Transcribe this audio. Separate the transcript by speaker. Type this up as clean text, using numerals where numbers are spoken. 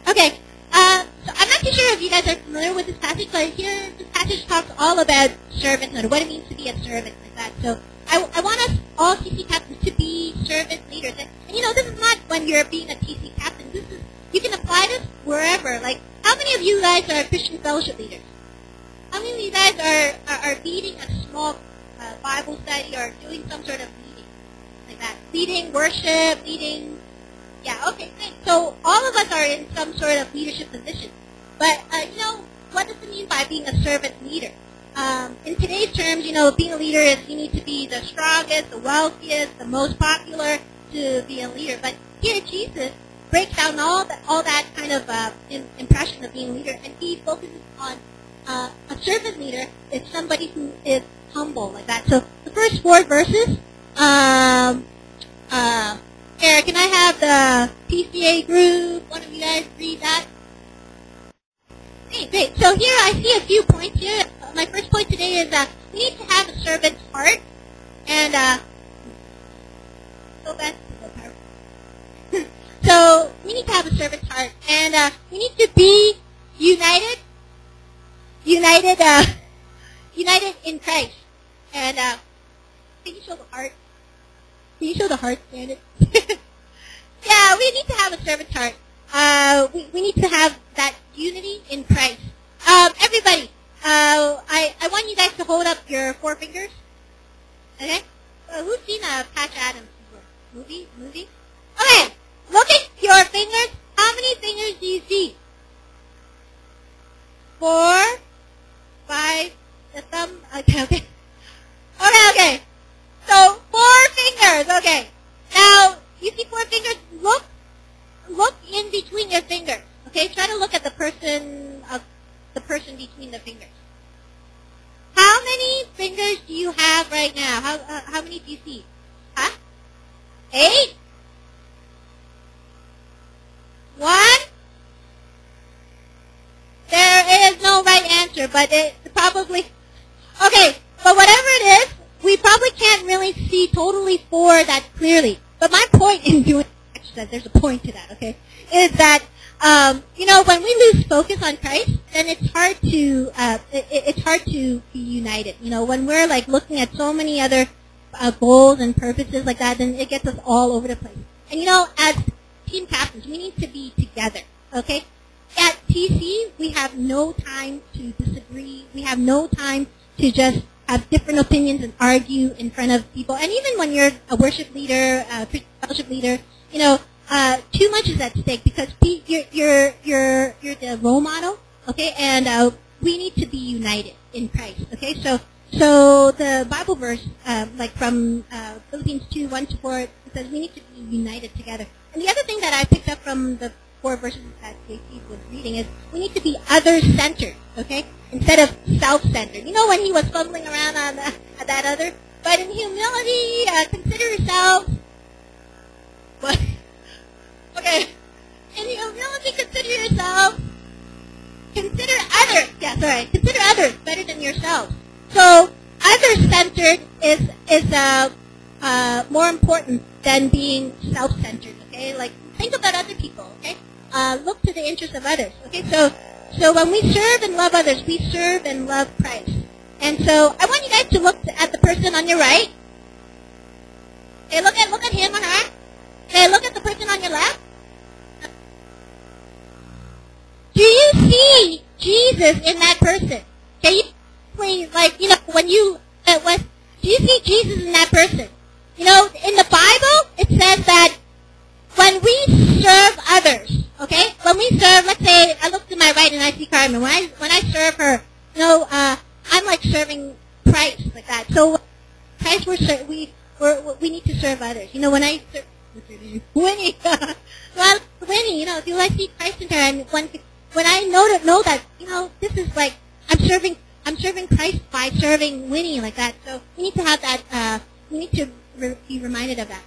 Speaker 1: Okay. So I'm not too sure if you guys are familiar with this passage, but here this passage talks all about servanthood, what it means to be a servant, like that. So I want us all TC captains to be servant leaders. And this is not when you're being a TC captain. This is, you can apply this wherever. Like, how many of you guys are Christian fellowship leaders? How many of you guys are leading a small Bible study or doing some sort of leading like that? Leading worship, leading. Yeah, okay, great. So all of us are in some sort of leadership position. But, what does it mean by being a servant leader? In today's terms, being a leader is you need to be the strongest, the wealthiest, the most popular to be a leader. But here Jesus breaks down all that kind of impression of being a leader, and he focuses on a servant leader is somebody who is humble, like that. So the first 4 verses, here, can I have the PCA group? One of you guys read that? Hey, great. So here I see a few points here. My first point today is we need to have a servant's heart. And, go back to the PowerPoint. So we need to have a servant's heart. And we need to be united in Christ. And can you show the heart? Can you show the heart, Janet? Yeah, we need to have a servant's heart. We need to have that unity in Christ. Everybody, I want you guys to hold up your 4 fingers. Okay? Who's seen Patch Adams before? Movie? Okay, look at your fingers. How many fingers do you see? 4, 5, the thumb. Okay. Okay. So 4 fingers. Okay. Now you see 4 fingers. Look in between your fingers. Okay. Try to look at the person between the fingers. How many fingers do you have right now? How many do you see? Huh? 8. 1. There is no right answer, but it probably. Okay. But whatever it is, we probably can't really see totally 4 that clearly. But my point in doing exercise, there's a point to that, okay, is that, when we lose focus on Christ, then it's hard to be united. When we're like looking at so many other goals and purposes like that, then it gets us all over the place. And as team captains, we need to be together, okay? At TC, we have no time to disagree. We have no time to just have different opinions and argue in front of people. And even when you're a worship leader, a Christian fellowship leader, too much is at stake because you're the role model, okay? And we need to be united in Christ, okay? So the Bible verse, like from Philippians 2, 1-4, it says we need to be united together. And the other thing that I picked up from the 4 verses that JC was reading is we need to be other-centered, okay? Instead of self-centered. When he was fumbling around on that other? But in humility, consider yourselves. What? Okay. In humility, consider yourselves. Consider others. Yeah, sorry. Consider others better than yourselves. So, other-centered is more important than being self-centered, okay? Like, think about other people, okay? Look to the interests of others, okay? So when we serve and love others, we serve and love Christ. And so I want you guys to look at the person on your right. Okay, look at him or her. Okay, look at the person on your left. Do you see Jesus in that person? Okay, when you do you see Jesus in that person? In the Bible, it says that when we serve others, okay? When we serve, let's say, I look to my right and I see Carmen. When I serve her, I'm like serving Christ, like that. So, Christ, we need to serve others. When I serve Winnie, well, Winnie, do I see Christ in her? And when I know that, this is like I'm serving Christ by serving Winnie, like that. So we need to have that. We need to be reminded of that.